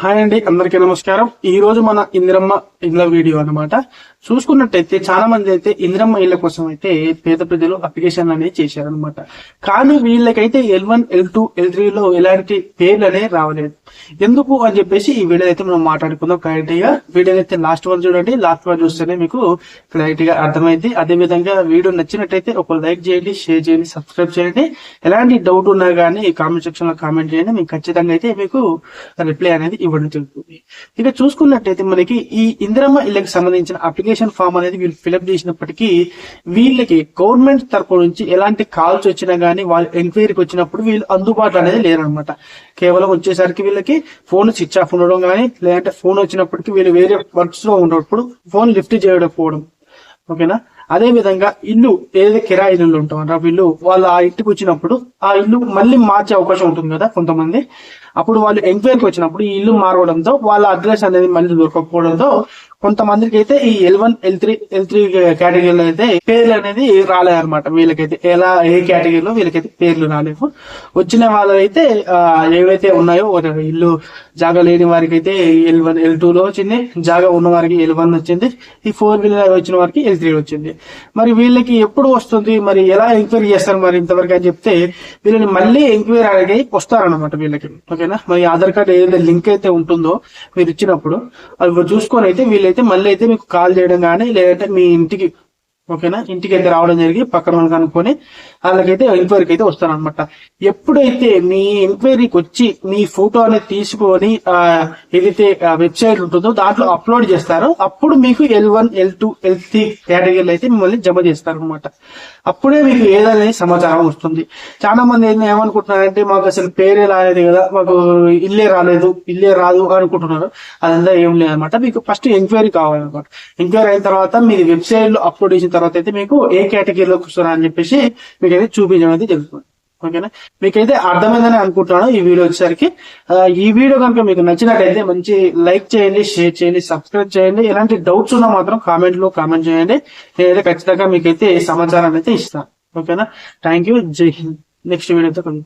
Hi అండి, అందరికీ నమస్కారం. ఈ రోజు మన ఇందిరమ్మ ఇళ్ల వీడియో అన్నమాట. చూసుకున్నట్టయితే చాలా మంది అయితే ఇందిరమ్మ ఇళ్ల కోసం అయితే పేద ప్రజలు అప్లికేషన్ అనేది చేశారనమాట. కానీ వీళ్ళకైతే L1, L2, L3 లో ఎలాంటి పేర్లు అనేవి రావలేదు. ఎందుకు అని చెప్పేసి ఈ వీడియో అయితే మనం మాట్లాడుకుందాం క్లారిటీగా. వీడియో అయితే లాస్ట్ వన్ చూడండి, లాస్ట్ వన్ చూస్తేనే మీకు క్లారిటీగా అర్థమైంది. అదే విధంగా వీడియో నచ్చినట్టయితే ఒక లైక్ చేయండి, షేర్ చేయండి, సబ్స్క్రైబ్ చేయండి. ఎలాంటి డౌట్ ఉన్నా కానీ కామెంట్ సెక్షన్ లో కామెంట్ చేయండి. మీకు ఖచ్చితంగా అయితే మీకు రిప్లై అనేది ఇవ్వడం జరుగుతుంది. ఇక చూసుకున్నట్టయితే మనకి ఈ ఇందిరమ్మ ఇళ్ళకి సంబంధించిన అప్లికేషన్ ఫామ్ అనేది వీళ్ళు ఫిలప్ చేసినప్పటికీ వీళ్ళకి గవర్నమెంట్ తరపు నుంచి ఎలాంటి కాల్స్ వచ్చినా గానీ వాళ్ళు ఎంక్వైరీకి వచ్చినప్పుడు వీళ్ళు అందుబాటులో అనేది లేరనమాట. కేవలం వచ్చేసరికి వీళ్ళకి ఫోన్ స్విచ్ ఆఫ్ ఉండడం కానీ, లేదంటే ఫోన్ వచ్చినప్పటికీ వీళ్ళు వేరే వర్క్స్ లో ఉన్నప్పుడు ఫోన్ లిఫ్ట్ చేయకపోవడం. ఓకేనా. అదే విధంగా ఇల్లు ఏదైతే కిరాయి ఇల్లు ఉంటామో వీళ్ళు వాళ్ళు ఆ ఇంటికి వచ్చినప్పుడు ఆ ఇల్లు మళ్ళీ మార్చే అవకాశం ఉంటుంది కదా కొంతమంది. అప్పుడు వాళ్ళు ఎంక్వైరీకి వచ్చినప్పుడు ఈ ఇల్లు మారవడంతో వాళ్ళ అడ్రస్ అనేది మళ్ళీ దొరకకపోవడంతో కొంతమందికి అయితే ఈ L1, L3 కేటగిరీలో అయితే పేర్లు అనేది రాలేదన్నమాట. వీళ్ళకైతే ఏ కేటగిరీలో వీళ్ళకైతే పేర్లు రాలేవు. వచ్చిన వాళ్ళైతే ఏవైతే ఉన్నాయో ఇల్లు జాగా లేని వారికి అయితే L1, L2 లో వచ్చింది. జాగా ఉన్న వారికి L1 వచ్చింది. ఈ 4 వీలర్ వచ్చిన వారికి L3 వచ్చింది. మరి వీళ్ళకి ఎప్పుడు వస్తుంది, మరి ఎలా ఎంక్వైరీ చేస్తారు మరి ఇంతవరకు అని చెప్తే వీళ్ళని మళ్ళీ ఎంక్వైరీ అడిగి వస్తారనమాట వీళ్ళకి. ఓకేనా. మరి ఆధార్ కార్డు ఏదైతే లింక్ అయితే ఉంటుందో మీరు ఇచ్చినప్పుడు అవి చూసుకొని అయితే వీళ్ళైతే మళ్ళీ అయితే మీకు కాల్ చేయడం కానీ, లేదంటే మీ ఇంటికి ఓకేనా ఇంటికి అయితే రావడం జరిగి పక్కన వాళ్ళకి అనుకొని వాళ్ళకైతే ఎంక్వైరీకి అయితే వస్తారనమాట. ఎప్పుడైతే మీ ఎంక్వైరీకి వచ్చి మీ ఫోటో అనేది తీసుకొని ఏదైతే వెబ్సైట్ ఉంటుందో దాంట్లో అప్లోడ్ చేస్తారో అప్పుడు మీకు L1, L2, L3 కేటగిరీలు అయితే మిమ్మల్ని జమ చేస్తారు అనమాట. అప్పుడే మీకు ఏదనేది సమాచారం వస్తుంది. చాలా మంది ఏమనుకుంటున్నారంటే మాకు అసలు పేరే రాలేదు కదా, మాకు ఇల్లే రాదు అనుకుంటున్నారు. అదంతా ఏం లేదనమాట. మీకు ఫస్ట్ ఎంక్వైరీ కావాలన్నమాట. ఎంక్వైరీ అయిన తర్వాత మీ వెబ్సైట్ లో అప్లోడ్ చేసిన తర్వాత అయితే మీకు ఏ కేటగిరీలోకి వస్తారా అని చెప్పేసి మీకైతే చూపించడం అయితే జరుగుతుంది. ఓకేనా. మీకైతే అర్థమైందని అనుకుంటున్నాను ఈ వీడియో వచ్చేసరికి. ఈ వీడియో కనుక మీకు నచ్చినట్టయితే మంచి లైక్ చేయండి, షేర్ చేయండి, సబ్స్క్రైబ్ చేయండి. ఎలాంటి డౌట్స్ ఉన్నా మాత్రం కామెంట్ చేయండి. నేనైతే ఖచ్చితంగా మీకైతే సమాచారాన్ని అయితే ఇస్తాను. ఓకేనా. Thank you. జై హింద్. నెక్స్ట్ వీడియోతో కలుద్దాం.